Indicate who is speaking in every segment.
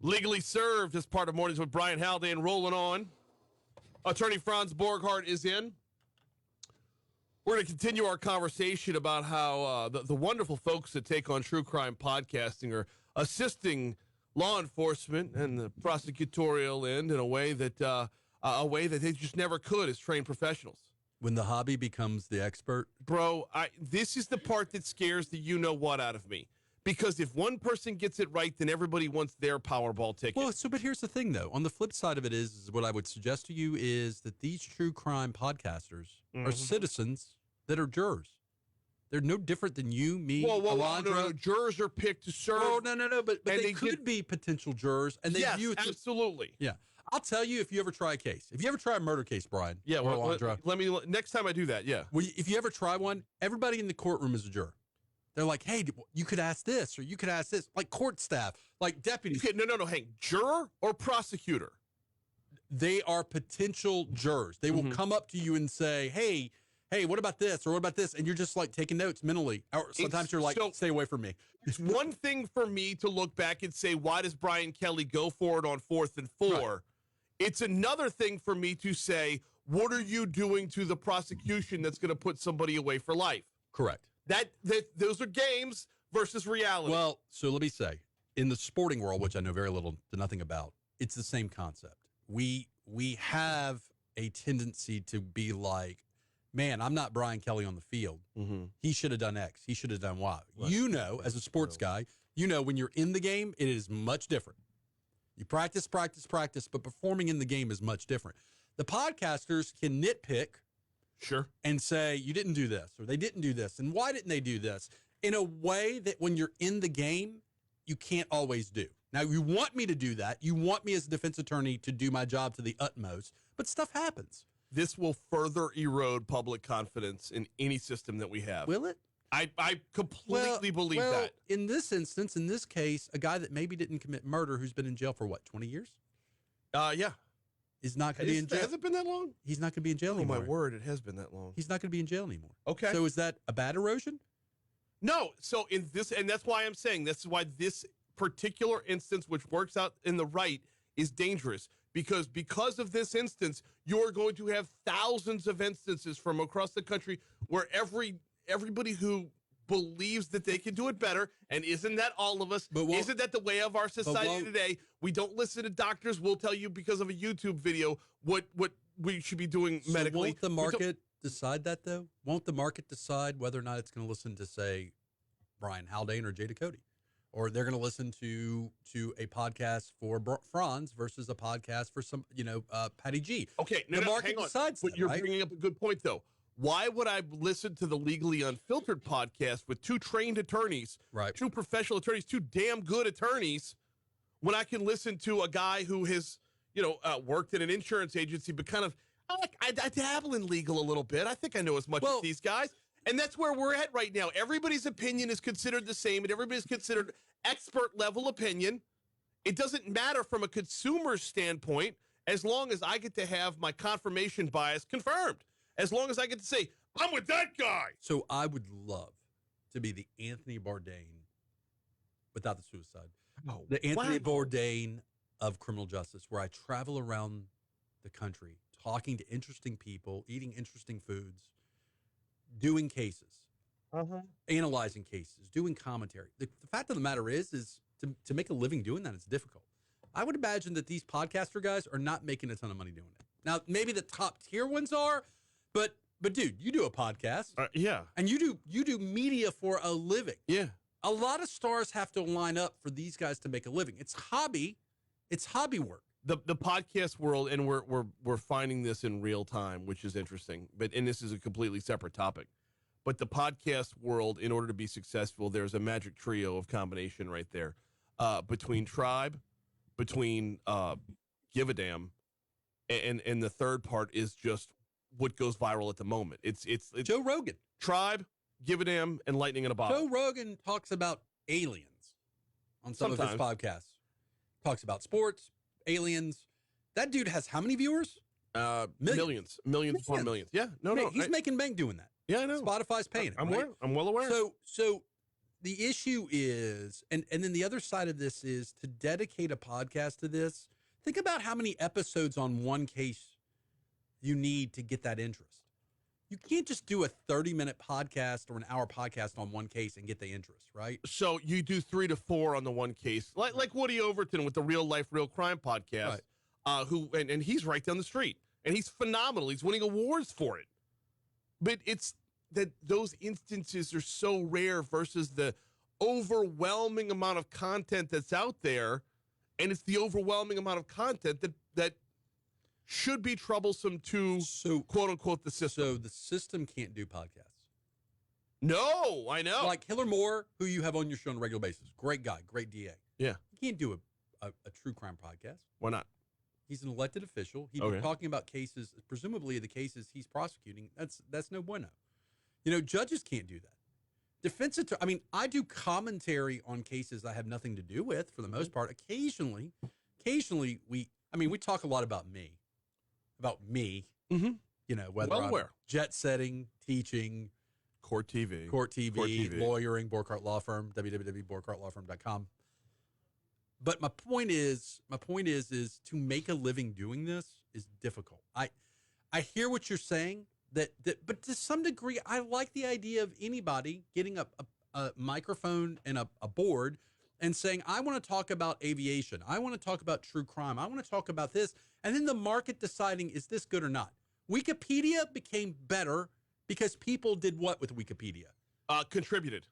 Speaker 1: Legally Served as part of Mornings with Brian Haldane rolling on. Attorney Franz Borghardt is in. We're going to continue our conversation about how the wonderful folks that take on true crime podcasting are assisting law enforcement and the prosecutorial end in a way that they just never could as trained professionals.
Speaker 2: When the hobby becomes the expert?
Speaker 1: Bro, this is the part that scares the you-know-what out of me. Because if one person gets it right, then everybody wants their Powerball ticket.
Speaker 2: Well, but here's the thing, though. On the flip side of it is what I would suggest to you is that these true crime podcasters are citizens that are jurors. They're no different than you, me, Alondra.
Speaker 1: No. Jurors are picked to serve.
Speaker 2: Oh, no. But they could be potential jurors. And they
Speaker 1: yes, absolutely.
Speaker 2: Yeah. I'll tell you if you ever try a case. If you ever try a murder case, Brian.
Speaker 1: Yeah, well, let me next time I do that, yeah.
Speaker 2: Well, if you ever try one, everybody in the courtroom is a juror. They're like, hey, you could ask this or you could ask this. Like court staff, like deputies.
Speaker 1: Okay, no. Hank, juror or prosecutor?
Speaker 2: They are potential jurors. They will come up to you and say, hey, what about this or what about this? And you're just like taking notes mentally. Or sometimes you're like, stay away from me. It's
Speaker 1: one thing for me to look back and say, why does Brian Kelly go for it on 4th and 4? Right. It's another thing for me to say, what are you doing to the prosecution that's going to put somebody away for life?
Speaker 2: Correct.
Speaker 1: Those are games versus reality.
Speaker 2: Well, so let me say, in the sporting world, which I know very little to nothing about, it's the same concept. We have a tendency to be like, man, I'm not Brian Kelly on the field. Mm-hmm. He should have done X. He should have done Y. Right. You know, as a sports guy, you know when you're in the game, it is much different. You practice, but performing in the game is much different. The podcasters can nitpick.
Speaker 1: Sure.
Speaker 2: And say, you didn't do this, or they didn't do this, and why didn't they do this? In a way that when you're in the game, you can't always do. Now, you want me to do that. You want me as a defense attorney to do my job to the utmost, but stuff happens.
Speaker 1: This will further erode public confidence in any system that we have.
Speaker 2: Will it?
Speaker 1: I completely believe that.
Speaker 2: In this instance, in this case, a guy that maybe didn't commit murder who's been in jail for, 20 years?
Speaker 1: Yeah.
Speaker 2: Is not going to be in jail.
Speaker 1: Has it been that long?
Speaker 2: He's not going to be in jail anymore.
Speaker 1: Oh, my word, it has been that long.
Speaker 2: He's not going to be in jail anymore.
Speaker 1: Okay.
Speaker 2: So is that a bad erosion?
Speaker 1: No. So in this, and that's why I'm saying this is why this particular instance, which works out in the right, is dangerous. Because of this instance, you're going to have thousands of instances from across the country where everybody who believes that they can do it better, and isn't that all of us? Isn't that the way of our society today? We don't listen to doctors. We'll tell you because of a YouTube video what we should be doing medically.
Speaker 2: Won't the market decide that, though? Won't the market decide whether or not it's going to listen to, say, Brian Haldane or Jada Cody? Or they're going to listen to a podcast for Franz versus a podcast for some, Patty G.
Speaker 1: Okay,
Speaker 2: the market decides.
Speaker 1: But you're bringing up a good point, though. Why would I listen to the Legally Unfiltered podcast with two trained attorneys,
Speaker 2: right?
Speaker 1: Two professional attorneys, two damn good attorneys, when I can listen to a guy who has, worked at an insurance agency, but kind of, I dabble in legal a little bit. I think I know as much as these guys. And that's where we're at right now. Everybody's opinion is considered the same, and everybody's considered expert level opinion. It doesn't matter from a consumer standpoint as long as I get to have my confirmation bias confirmed. As long as I get to say, I'm with that guy.
Speaker 2: So I would love to be the Anthony Bourdain without the suicide.
Speaker 1: Oh,
Speaker 2: the Anthony Bourdain of criminal justice, where I travel around the country talking to interesting people, eating interesting foods, doing cases, analyzing cases, doing commentary. The fact of the matter is to make a living doing that is difficult. I would imagine that these podcaster guys are not making a ton of money doing it. Now, maybe the top tier ones are, but dude, you do a podcast.
Speaker 1: Yeah.
Speaker 2: And you do media for a living.
Speaker 1: Yeah.
Speaker 2: A lot of stars have to line up for these guys to make a living. It's hobby work.
Speaker 1: The podcast world, and we're finding this in real time, which is interesting. And this is a completely separate topic. But the podcast world, in order to be successful, there's a magic trio of combination right there. Between Tribe, between Give a Damn, and the third part is just what goes viral at the moment. It's
Speaker 2: Joe Rogan.
Speaker 1: Tribe, Give a Damn, and Lightning in a Bottle.
Speaker 2: Joe Rogan talks about aliens on some of his podcasts. Talks about sports, aliens. That dude has how many viewers?
Speaker 1: Millions upon millions. Yeah, no,
Speaker 2: he's making bank doing that.
Speaker 1: Yeah, I know.
Speaker 2: Spotify's paying him.
Speaker 1: I'm well aware.
Speaker 2: So the issue is, and then the other side of this is to dedicate a podcast to this. Think about how many episodes on one case you need to get that interest. You can't just do a 30-minute podcast or an hour podcast on one case and get the interest, right?
Speaker 1: So you do 3 to 4 on the one case, like Woody Overton with the Real Life, Real Crime podcast, right. And he's right down the street, and he's phenomenal. He's winning awards for it. But it's that those instances are so rare versus the overwhelming amount of content that's out there, and it's the overwhelming amount of content that should be troublesome to, quote unquote, the system.
Speaker 2: So the system can't do podcasts.
Speaker 1: No, I know.
Speaker 2: Like Hiller Moore, who you have on your show on a regular basis. Great guy, great DA.
Speaker 1: Yeah.
Speaker 2: He can't do a true crime podcast.
Speaker 1: Why not?
Speaker 2: He's an elected official. He'd be talking about cases, presumably the cases he's prosecuting. That's no bueno. You know, judges can't do that. I mean, I do commentary on cases I have nothing to do with for the most part. Occasionally we talk a lot about me.
Speaker 1: Mm-hmm.
Speaker 2: You know, whether I'm jet setting, teaching, court TV, lawyering, Borghardt Law Firm, www.borghardtlawfirm.com. But my point is to make a living doing this is difficult. I hear what you're saying, but to some degree, I like the idea of anybody getting a microphone and a board and saying, I want to talk about aviation. I want to talk about true crime. I want to talk about this. And then the market deciding, is this good or not? Wikipedia became better because people did what with Wikipedia?
Speaker 1: Contributed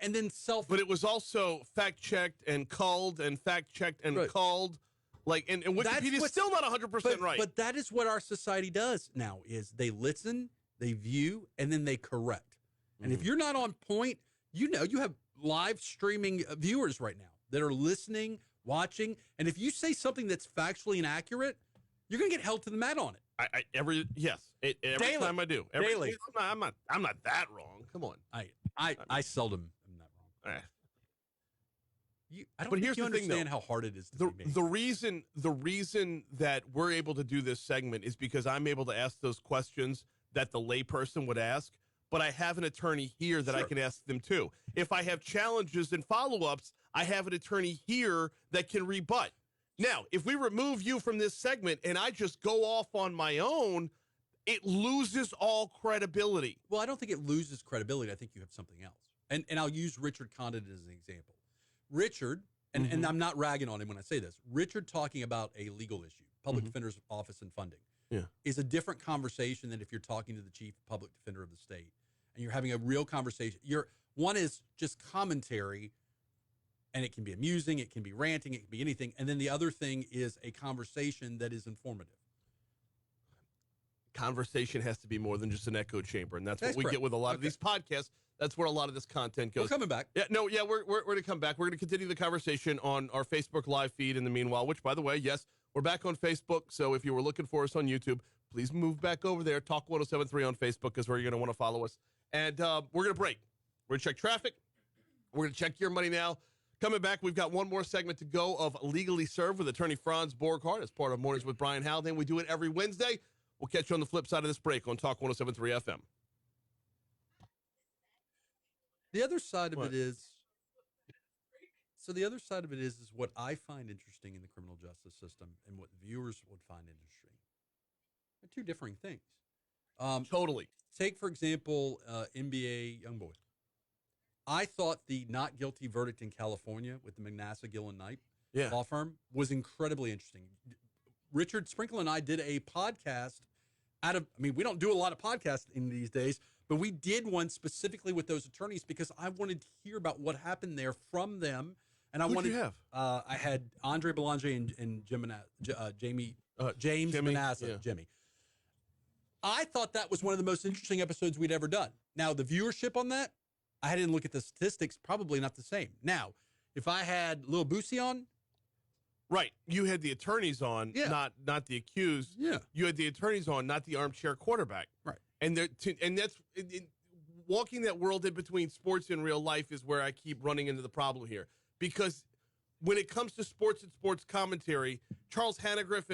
Speaker 2: and then
Speaker 1: But it was also fact-checked and culled and fact-checked and culled. Like, and Wikipedia's still not 100% right.
Speaker 2: But that is what our society does now, is they listen, they view, and then they correct. And if you're not on point, you know, you have live streaming viewers right now that are listening, watching, and if you say something that's factually inaccurate, you're going to get held to the mat on it.
Speaker 1: Every
Speaker 2: Daily.
Speaker 1: time I do.
Speaker 2: Daily.
Speaker 1: I'm not that wrong. Come on.
Speaker 2: I seldom am that wrong. I don't think you understand how hard it is to be me.
Speaker 1: The reason that we're able to do this segment is because I'm able to ask those questions that the layperson would ask, but I have an attorney here that I can ask them too. If I have challenges and follow-ups, I have an attorney here that can rebut. Now, if we remove you from this segment and I just go off on my own, it loses all credibility.
Speaker 2: Well, I don't think it loses credibility. I think you have something else. And I'll use Richard Condon as an example. Richard, and I'm not ragging on him when I say this, Richard talking about a legal issue, public defender's office and funding, is a different conversation than if you're talking to the chief public defender of the state and you're having a real conversation. One is just commentary, and it can be amusing, it can be ranting, it can be anything. And then the other thing is a conversation that is informative.
Speaker 1: Conversation has to be more than just an echo chamber, and that's what we get with a lot of these podcasts. That's where a lot of this content goes.
Speaker 2: We're coming back.
Speaker 1: We're going to come back. We're going to continue the conversation on our Facebook live feed in the meanwhile, which, by the way, yes, we're back on Facebook. So if you were looking for us on YouTube, please move back over there. Talk 1073 on Facebook is where you're going to want to follow us. And we're going to break. We're going to check traffic. We're going to check your money now. Coming back, we've got one more segment to go of Legally Served with attorney Franz Borghardt as part of Mornings with Brian Haldane. We do it every Wednesday. We'll catch you on the flip side of this break on Talk 1073 FM.
Speaker 2: The other side of it is, what I find interesting in the criminal justice system and what viewers would find interesting. They're two differing things.
Speaker 1: Totally.
Speaker 2: Take, for example, NBA Youngboy. I thought the not guilty verdict in California with the McNassa, Gill and Knipe law firm was incredibly interesting. Richard Sprinkle and I did a podcast we don't do a lot of podcasts in these days, but we did one specifically with those attorneys because I wanted to hear about what happened there from them. And
Speaker 1: Who'd you have?
Speaker 2: I had Andre Belanger and James Manasseh, Jimmy. I thought that was one of the most interesting episodes we'd ever done. Now, the viewership on that, I didn't look at the statistics, probably not the same. Now, if I had Lil Boosie on,
Speaker 1: right, you had the attorneys on, not the accused.
Speaker 2: Yeah,
Speaker 1: you had the attorneys on, not the armchair quarterback.
Speaker 2: Right,
Speaker 1: and that's walking that world in between sports and real life is where I keep running into the problem here. Because when it comes to sports and sports commentary, Charles Hannegriff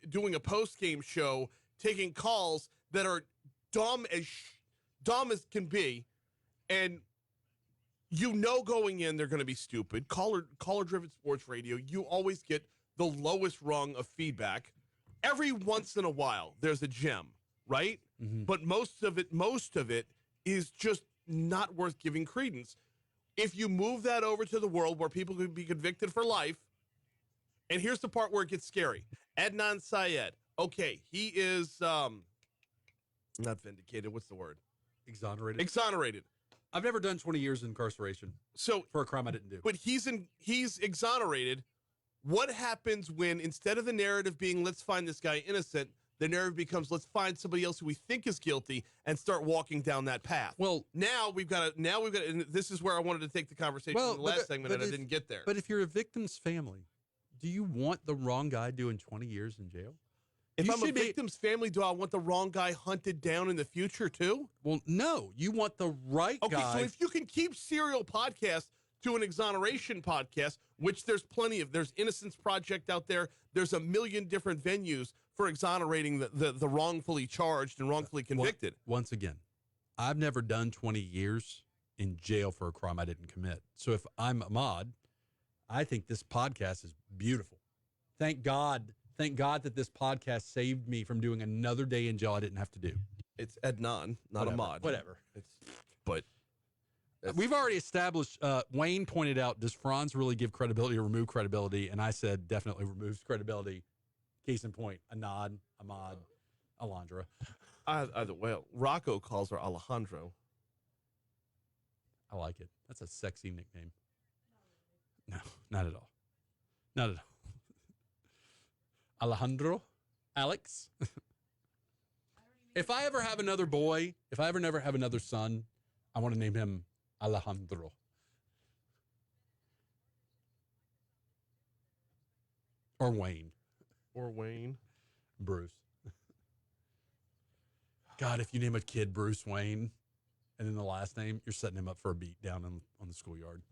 Speaker 1: doing a post-game show, taking calls that are dumb as can be, and you know going in they're going to be stupid. Caller-driven sports radio, you always get the lowest rung of feedback. Every once in a while, there's a gem, right?
Speaker 2: Mm-hmm.
Speaker 1: But most of it is just not worth giving credence. If you move that over to the world where people could be convicted for life, and here's the part where it gets scary. Adnan Syed, okay, he is not vindicated. What's the word?
Speaker 2: Exonerated.
Speaker 1: Exonerated.
Speaker 2: I've never done 20 years in incarceration for a crime I didn't do.
Speaker 1: But he's exonerated. What happens when instead of the narrative being let's find this guy innocent, the narrative becomes let's find somebody else who we think is guilty and start walking down that path? Well, now we've got and this is where I wanted to take the conversation in the last segment and I didn't get there.
Speaker 2: But if you're a victim's family, do you want the wrong guy doing 20 years in jail?
Speaker 1: If I'm a victim's family, do I want the wrong guy hunted down in the future too?
Speaker 2: Well, no. You want the right guy.
Speaker 1: Okay, so if you can keep serial podcasts to an exoneration podcast, which there's plenty of, there's Innocence Project out there. There's a million different venues for exonerating the wrongfully charged and wrongfully convicted.
Speaker 2: Once again, I've never done 20 years in jail for a crime I didn't commit. So if I'm Ahmad, I think this podcast is beautiful. Thank God that this podcast saved me from doing another day in jail I didn't have to do.
Speaker 1: It's Adnan, not Ahmad.
Speaker 2: Whatever.
Speaker 1: But
Speaker 2: we've already established, Wayne pointed out, does Franz really give credibility or remove credibility? And I said definitely removes credibility. Case in point, Ahmad, Alondra.
Speaker 1: Either way, Rocco calls her Alejandro.
Speaker 2: I like it. That's a sexy nickname. No, not at all. Not at all. Alejandro? Alex? If I ever have another boy, if I ever never have another son, I want to name him Alejandro. Or Wayne. Bruce. God, if you name a kid Bruce Wayne and then the last name, you're setting him up for a beat down on the schoolyard.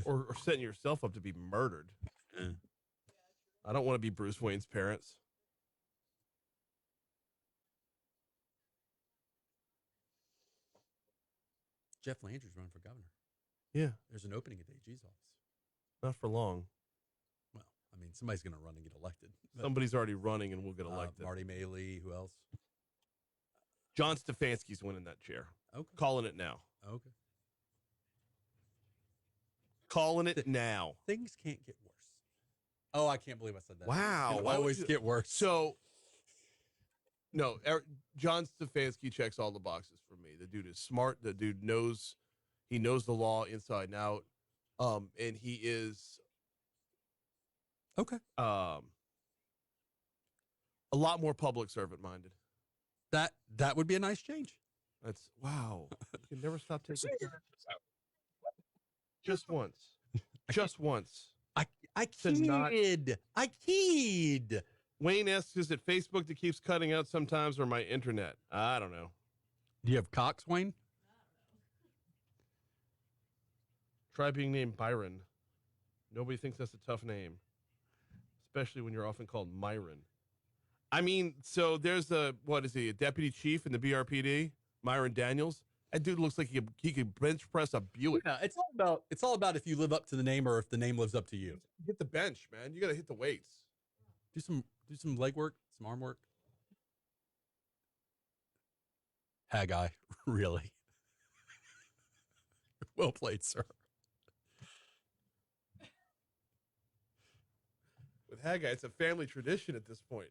Speaker 1: or setting yourself up to be murdered. I don't want to be Bruce Wayne's parents.
Speaker 2: Jeff Landry's running for governor.
Speaker 1: Yeah.
Speaker 2: There's an opening at the AG's office.
Speaker 1: Not for long.
Speaker 2: Well, I mean, somebody's going to run and get elected.
Speaker 1: Somebody's already running and will get elected.
Speaker 2: Marty Maley, who else?
Speaker 1: John Stefanski's winning that chair.
Speaker 2: Okay.
Speaker 1: Calling it now.
Speaker 2: Okay.
Speaker 1: Calling it now.
Speaker 2: Things can't get worse. Oh, I can't believe I said that.
Speaker 1: Wow.
Speaker 2: Why always get worse?
Speaker 1: So, no, John Stefanski checks all the boxes for me. The dude is smart. The dude knows the law inside and out. And he is
Speaker 2: okay.
Speaker 1: A lot more public servant minded.
Speaker 2: That would be a nice change.
Speaker 1: That's wow. You can never stop taking just once. Just once.
Speaker 2: I keyed.
Speaker 1: Wayne asks, is it Facebook that keeps cutting out sometimes or my internet? I don't know.
Speaker 2: Do you have Cox, Wayne?
Speaker 1: Try being named Byron. Nobody thinks that's a tough name, especially when you're often called Myron. I mean, so there's a deputy chief in the BRPD, Myron Daniels. That dude looks like he could bench press a Buick.
Speaker 2: Yeah, it's all about if you live up to the name or if the name lives up to you.
Speaker 1: Hit the bench, man. You got to hit the weights.
Speaker 2: Do some leg work, some arm work. Haggai, really. Well played, sir.
Speaker 1: With Haggai, it's a family tradition at this point.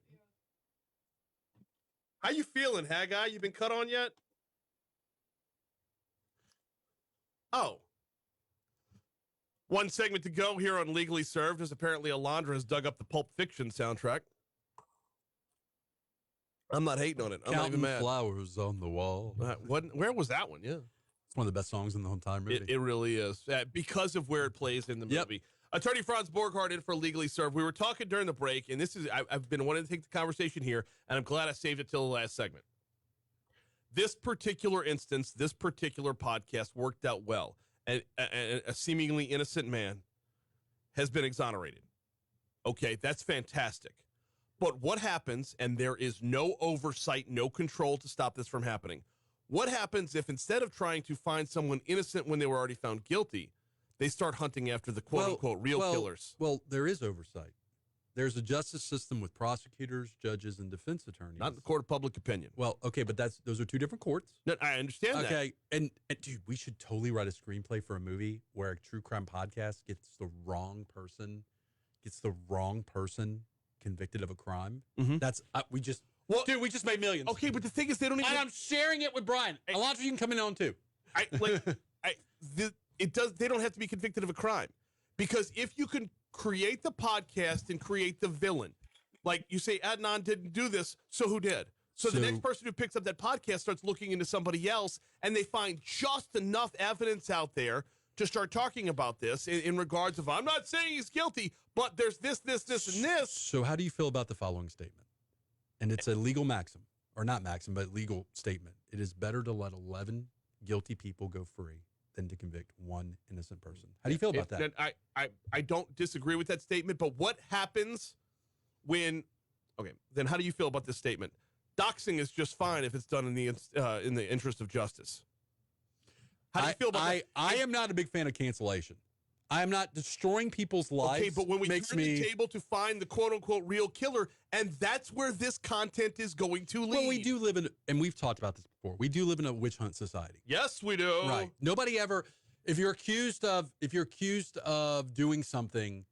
Speaker 1: How you feeling, Haggai? You been cut on yet? Oh. One segment to go here on Legally Served, as apparently Alondra has dug up the Pulp Fiction soundtrack. I'm not hating on it. I'm not even mad.
Speaker 2: Flowers on the wall.
Speaker 1: Where was that one? Yeah.
Speaker 2: It's one of the best songs in the whole entire movie.
Speaker 1: It really is. Because of where it plays in the movie. Yep. Attorney Franz Borghardt in for Legally Served. We were talking during the break, and I've been wanting to take the conversation here, and I'm glad I saved it till the last segment. This particular instance, this particular podcast worked out well. And a seemingly innocent man has been exonerated. Okay, that's fantastic. But what happens, and there is no oversight, no control to stop this from happening, What happens if instead of trying to find someone innocent when they were already found guilty, they start hunting after the quote-unquote real killers?
Speaker 2: Well, there is oversight. There's a justice system with prosecutors, judges, and defense attorneys.
Speaker 1: Not in the court of public opinion.
Speaker 2: Well, okay, but those are two different courts.
Speaker 1: No, I understand that.
Speaker 2: Okay, and dude, we should totally write a screenplay for a movie where a true crime podcast gets the wrong person convicted of a crime.
Speaker 1: Mm-hmm.
Speaker 2: That's we just made millions.
Speaker 1: Okay, but the thing is, they don't even.
Speaker 2: And I'm sharing it with Brian. Alonzo, you can come in on too.
Speaker 1: They don't have to be convicted of a crime, because if you can create the podcast and create the villain, like you say, Adnan didn't do this, so who did? So the next person who picks up that podcast starts looking into somebody else, and they find just enough evidence out there to start talking about this in regards of, I'm not saying he's guilty, but there's this, and this.
Speaker 2: So how do you feel about the following statement? And it's a legal maxim, or not maxim, but legal statement. It is better to let 11 guilty people go free than to convict one innocent person. How do you feel about that?
Speaker 1: I don't disagree with that statement, but what happens when, then how do you feel about this statement? Doxing is just fine if it's done in the interest of justice. How do you feel about that?
Speaker 2: I am not a big fan of cancellation. I am not destroying people's lives.
Speaker 1: Okay, but when we turn the table to find the quote-unquote real killer, and that's where this content is going to lead.
Speaker 2: Well, we do live in, and we've talked about this before, we do live in a witch hunt society.
Speaker 1: Yes, we do.
Speaker 2: Right. Nobody ever, if you're accused of doing something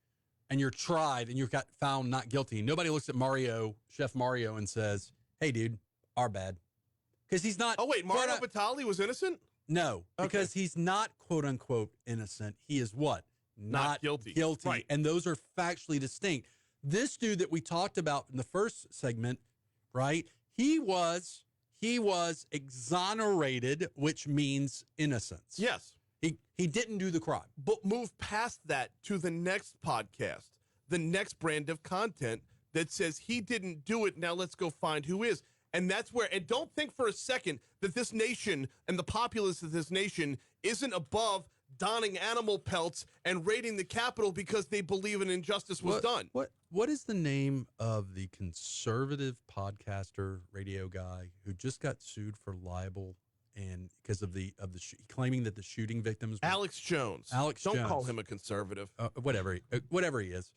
Speaker 2: and you're tried and you got found not guilty, nobody looks at Chef Mario, and says, hey, dude, our bad. Because he's not.
Speaker 1: Oh, wait, Mario Batali was innocent?
Speaker 2: No, because he's not quote-unquote innocent. He is what? Not guilty.
Speaker 1: Right.
Speaker 2: And those are factually distinct. This dude that we talked about in the first segment, right? He was exonerated, which means innocence.
Speaker 1: Yes.
Speaker 2: He didn't do the crime.
Speaker 1: But move past that to the next podcast, the next brand of content that says he didn't do it. Now let's go find who is. And that's where, and don't think for a second that this nation and the populace of this nation isn't above donning animal pelts and raiding the Capitol because they believe an injustice was done.
Speaker 2: What is the name of the conservative podcaster radio guy who just got sued for libel and because of claiming that the shooting victims were,
Speaker 1: Alex Jones. Don't call him a conservative.
Speaker 2: Whatever he is.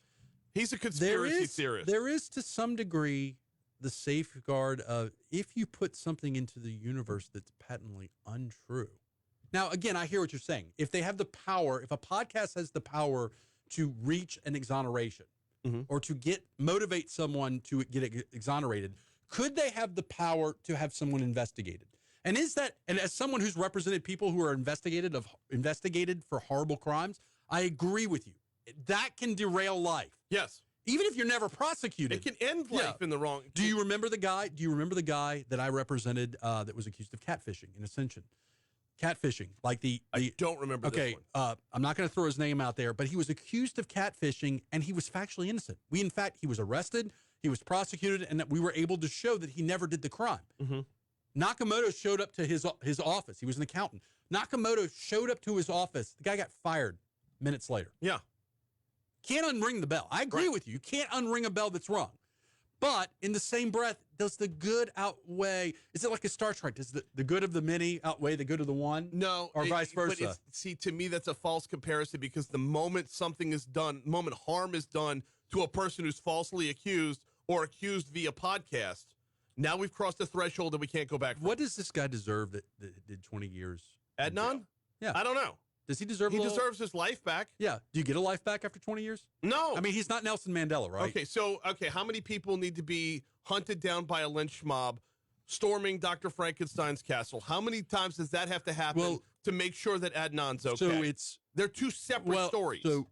Speaker 1: He's a conspiracy theorist.
Speaker 2: There is to some degree the safeguard of if you put something into the universe that's patently untrue. Now, again, I hear what you're saying. If they have the power, if a podcast has the power to reach an exoneration or to motivate someone to get exonerated, could they have the power to have someone investigated? And as someone who's represented people who are investigated for horrible crimes, I agree with you. That can derail life.
Speaker 1: Yes.
Speaker 2: Even if you're never prosecuted.
Speaker 1: It can end life in the wrong.
Speaker 2: Do you remember the guy that I represented that was accused of catfishing in Ascension? Catfishing, I don't remember.
Speaker 1: Okay,
Speaker 2: this one. I'm not going to throw his name out there, but he was accused of catfishing, and he was factually innocent. He was arrested, he was prosecuted, and that we were able to show that he never did the crime. Nakamoto showed up to his office. He was an accountant. Nakamoto showed up to his office. The guy got fired minutes later.
Speaker 1: Yeah.
Speaker 2: Can't unring the bell. I agree with you. You can't unring a bell that's wrong. But in the same breath, does the good outweigh? Is it like a Star Trek? Does the good of the many outweigh the good of the one?
Speaker 1: No.
Speaker 2: Or vice versa?
Speaker 1: But see, to me, that's a false comparison because the moment something is done, the moment harm is done to a person who's falsely accused or accused via podcast, now we've crossed the threshold and we can't go back.
Speaker 2: What does this guy deserve that did 20 years?
Speaker 1: Adnan?
Speaker 2: Yeah.
Speaker 1: I don't know.
Speaker 2: Does he deserve?
Speaker 1: He deserves his life back.
Speaker 2: Yeah. Do you get a life back after 20 years?
Speaker 1: No.
Speaker 2: I mean, he's not Nelson Mandela, right?
Speaker 1: Okay, how many people need to be hunted down by a lynch mob storming Dr. Frankenstein's castle? How many times does that have to happen to make sure that Adnan's okay?
Speaker 2: So
Speaker 1: they're two separate stories.
Speaker 2: So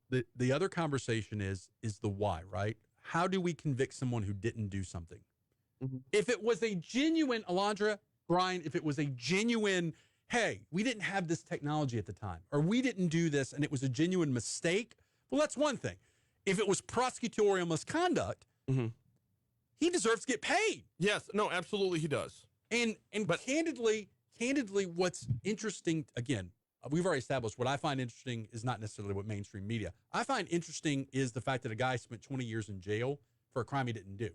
Speaker 2: the other conversation is the why, right? How do we convict someone who didn't do something? If it was a genuine, Alondra, Brian, if it was a genuine, hey, we didn't have this technology at the time, or we didn't do this, and it was a genuine mistake, well, that's one thing. If it was prosecutorial misconduct, he deserves to get paid.
Speaker 1: Yes, no, absolutely he does.
Speaker 2: But candidly, what's interesting, again, we've already established what I find interesting is not necessarily what mainstream media. I find interesting is the fact that a guy spent 20 years in jail for a crime he didn't do.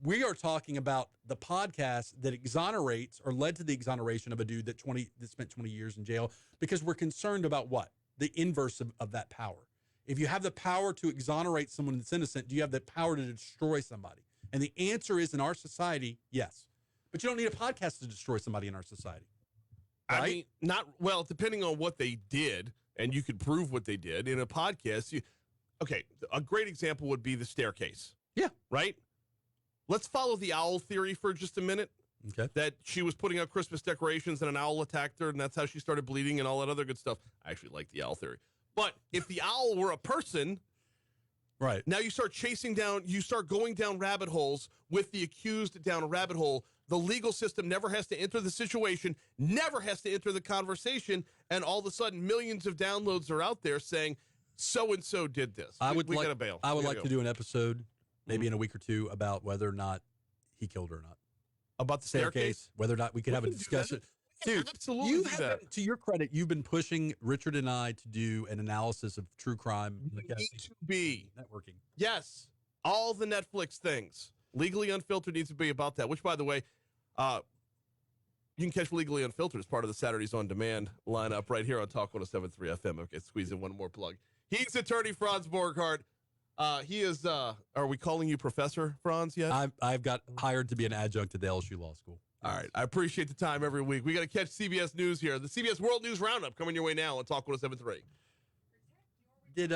Speaker 2: We are talking about the podcast that exonerates or led to the exoneration of a dude that spent 20 years in jail because we're concerned about what? The inverse of that power. If you have the power to exonerate someone that's innocent, do you have the power to destroy somebody? And the answer is, in our society, yes. But you don't need a podcast to destroy somebody in our society. Right?
Speaker 1: I mean, depending on what they did, and you could prove what they did in a podcast. A great example would be the staircase.
Speaker 2: Yeah.
Speaker 1: Right? Let's follow the owl theory for just a minute.
Speaker 2: Okay.
Speaker 1: That she was putting up Christmas decorations and an owl attacked her, and that's how she started bleeding and all that other good stuff. I actually like the owl theory. But if the owl were a person,
Speaker 2: right,
Speaker 1: now you start going down rabbit holes with the accused down a rabbit hole. The legal system never has to enter the situation, never has to enter the conversation, and all of a sudden millions of downloads are out there saying, so-and-so did this. We got to bail.
Speaker 2: I would like to do an episode, maybe in a week or two, about whether or not he killed her or not.
Speaker 1: About the staircase?
Speaker 2: Whether or not we could have a discussion. Dude,
Speaker 1: absolutely
Speaker 2: to your credit, you've been pushing Richard and I to do an analysis of true crime.
Speaker 1: Networking. Yes. All the Netflix things. Legally Unfiltered needs to be about that, which, by the way, you can catch Legally Unfiltered as part of the Saturdays on Demand lineup right here on Talk 107.3 FM. Okay, squeeze in one more plug. He's attorney Franz Borghardt. He is, are we calling you Professor Franz yet?
Speaker 2: I've got hired to be an adjunct at the LSU Law School.
Speaker 1: All right. I appreciate the time every week. We got to catch CBS News here. The CBS World News Roundup coming your way now on Talk 107.3.
Speaker 2: Did